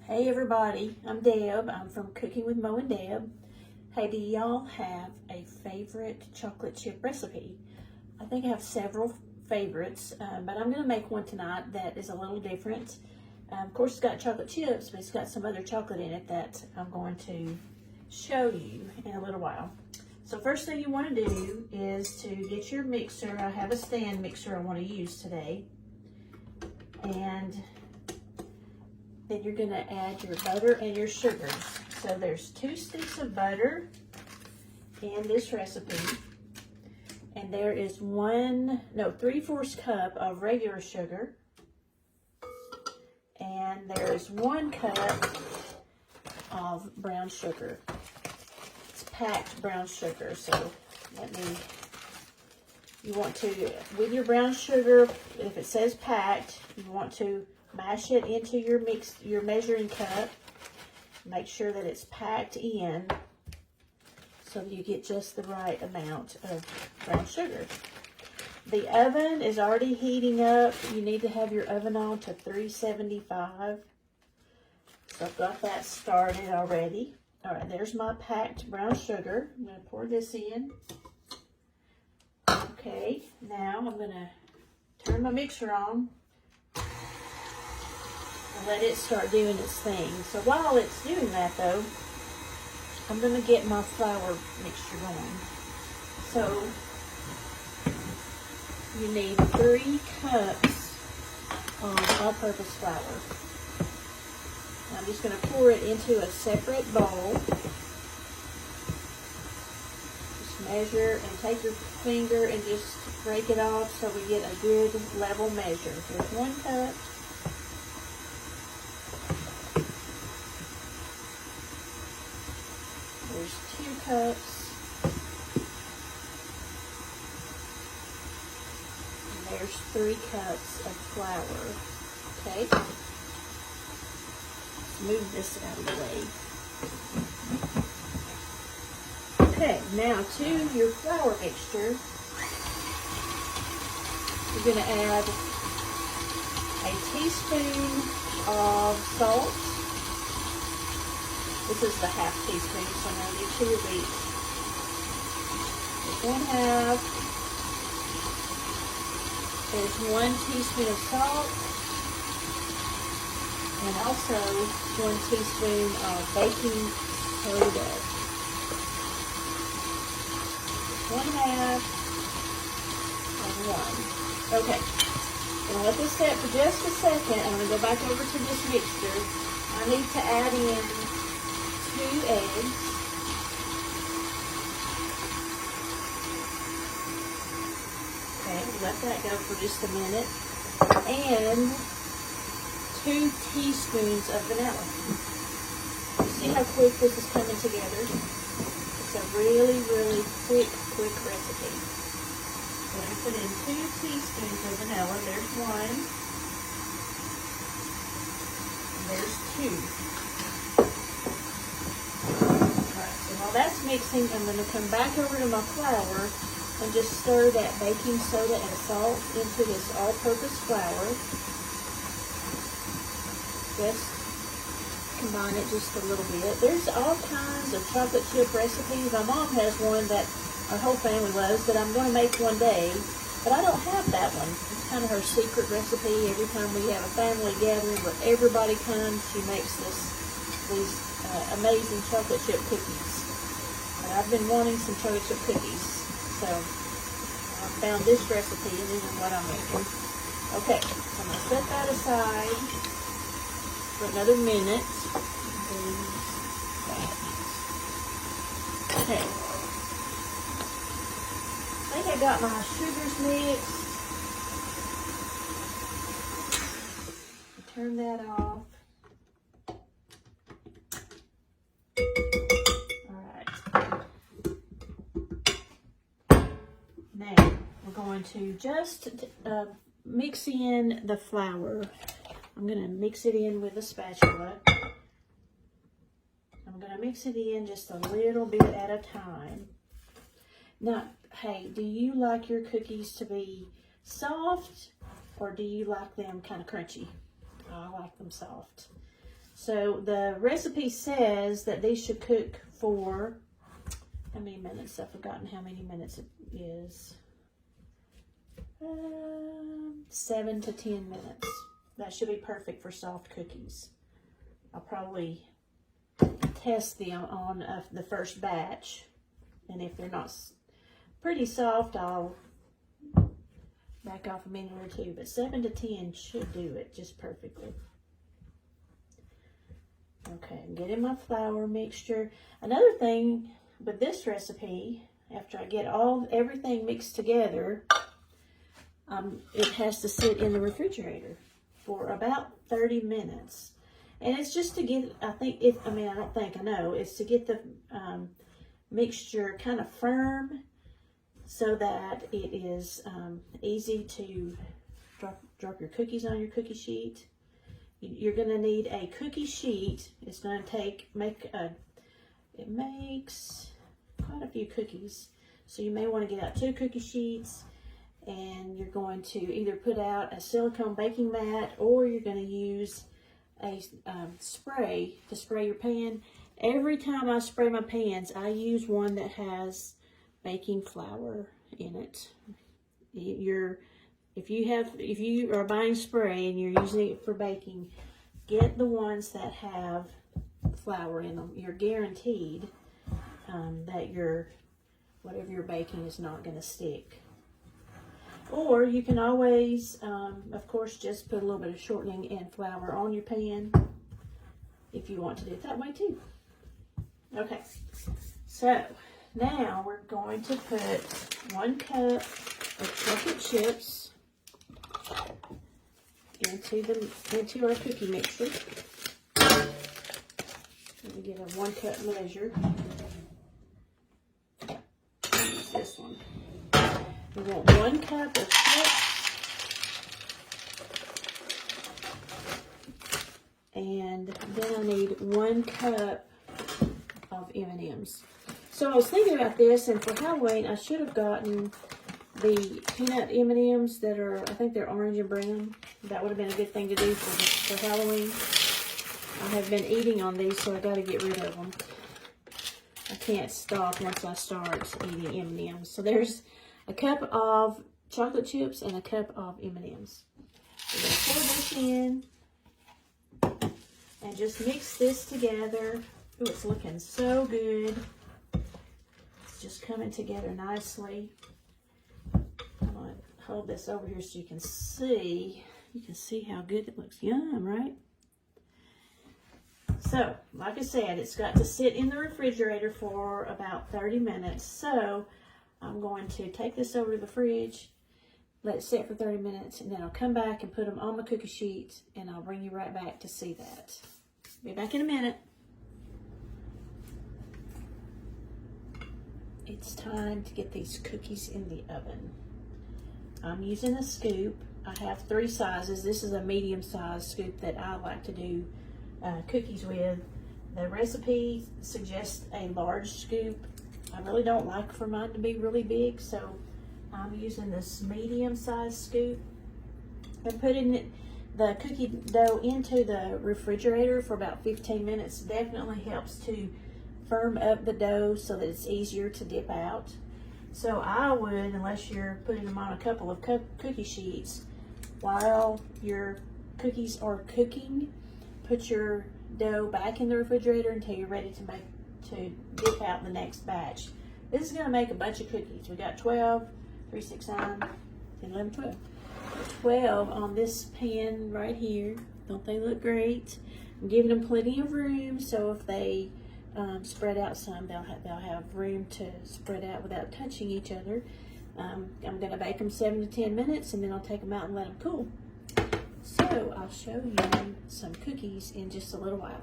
Hey everybody, I'm Deb. I'm from Cooking with Mo and Deb. Hey, do y'all have a favorite chocolate chip recipe? I think I have several favorites, but I'm going to make one tonight that is a little different. Of course, it's got chocolate chips, but it's got some other chocolate in it that I'm going to show you in a little while. So first thing you want to do is to get your mixer. I have a stand mixer I want to use today. And then you're going to add your butter and your sugars. So there's 2 sticks of butter in this recipe. And there is 3/4 cup of regular sugar. And there is 1 cup of brown sugar. It's packed brown sugar. So you want to, with your brown sugar, if it says packed, you want to mash it into your measuring cup. Make sure that it's packed in so you get just the right amount of brown sugar. The oven is already heating up. You need to have your oven on to 375. So I've got that started already. All right, there's my packed brown sugar. I'm going to pour this in. Okay, now I'm going to turn my mixer on. Let it start doing its thing. So while it's doing that though, I'm going to get my flour mixture going. So you need 3 cups of all-purpose flour. I'm just going to pour it into a separate bowl. Just measure and take your finger and just break it off so we get a good level measure. There's 1 cup. There's 2 cups, and there's 3 cups of flour. Okay, let's move this out of the way. Okay, now to your flour mixture, you're going to add a teaspoon of salt. This is the 1/2 teaspoon, so I'm going to do 2 of each. There's 1/2. There's 1 teaspoon of salt. And also 1 teaspoon of baking soda. 1/2 and 1. Okay. I'm going to let this set for just a second. I'm going to go back over to this mixture. I need to add in 2 eggs. Okay, let that go for just a minute. And 2 teaspoons of vanilla. You see how quick this is coming together? It's a really, really quick recipe. So I put in 2 teaspoons of vanilla. There's 1. And there's 2. While that's mixing, I'm going to come back over to my flour and just stir that baking soda and salt into this all-purpose flour. Just combine it just a little bit. There's all kinds of chocolate chip recipes. My mom has one that our whole family loves that I'm going to make one day, but I don't have that one. It's kind of her secret recipe. Every time we have a family gathering where everybody comes, she makes these amazing chocolate chip cookies. I've been wanting some chocolate chip cookies, so I found this recipe, and this is what I'm making. Okay, so I'm going to set that aside for another minute. Okay, I think I got my sugars mixed. Turn that off. Now, we're going to just mix in the flour. I'm going to mix it in with a spatula. I'm going to mix it in just a little bit at a time. Now, hey, do you like your cookies to be soft or do you like them kind of crunchy? I like them soft. So the recipe says that these should cook for, how many minutes? I've forgotten how many minutes it is. 7 to 10 minutes. That should be perfect for soft cookies. I'll probably test them on the first batch, and if they're not pretty soft, I'll back off a minute or two, but 7 to 10 should do it just perfectly. Okay, I'm getting my flour mixture. Another thing with this recipe, after I get everything mixed together, it has to sit in the refrigerator for about 30 minutes. And it's just to get, I know, it's to get the mixture kind of firm so that it is easy to drop your cookies on your cookie sheet. You're going to need a cookie sheet. It's going to it makes quite a few cookies. So you may want to get out 2 cookie sheets, and you're going to either put out a silicone baking mat, or you're going to use a spray to spray your pan. Every time I spray my pans, I use one that has baking flour in it. If you are buying spray and you're using it for baking, get the ones that have flour in them. You're guaranteed that whatever you're baking is not going to stick. Or you can always, of course, just put a little bit of shortening and flour on your pan if you want to do it that way too. Okay, so now we're going to put 1 cup of chocolate chips into our cookie mixture. Let me get a 1 cup measure. Use this one. We want 1 cup of chips and then I need 1 cup of M&Ms. So I was thinking about this, and for Halloween I should have gotten the peanut M&Ms that are, I think they're orange and brown. That would have been a good thing to do for Halloween. I have been eating on these, so I got to get rid of them. I can't stop once I start eating M&Ms. So there's a cup of chocolate chips and a cup of M&Ms. We're going to pour this in and just mix this together. Ooh, it's looking so good. It's just coming together nicely. I'm going to hold this over here so you can see. You can see how good it looks. Yum, right? So, like I said, it's got to sit in the refrigerator for about 30 minutes. So, I'm going to take this over to the fridge, let it sit for 30 minutes, and then I'll come back and put them on my cookie sheet, and I'll bring you right back to see that. Be back in a minute. It's time to get these cookies in the oven. I'm using a scoop. I have 3 sizes. This is a medium-sized scoop that I like to do cookies with. The recipe suggests a large scoop. I really don't like for mine to be really big, so I'm using this medium-sized scoop. And putting the cookie dough into the refrigerator for about 15 minutes definitely helps to firm up the dough so that it's easier to dip out. So I would, unless you're putting them on a couple of cookie sheets, while your cookies are cooking, put your dough back in the refrigerator until you're ready to dip out the next batch. This is going to make a bunch of cookies. We got 12, 3, 6, 9, 10, 11, 12. 12 on this pan right here. Don't they look great? I'm giving them plenty of room, so if they spread out some, they'll have room to spread out without touching each other. I'm going to bake them 7 to 10 minutes, and then I'll take them out and let them cool. So I'll show you some cookies in just a little while.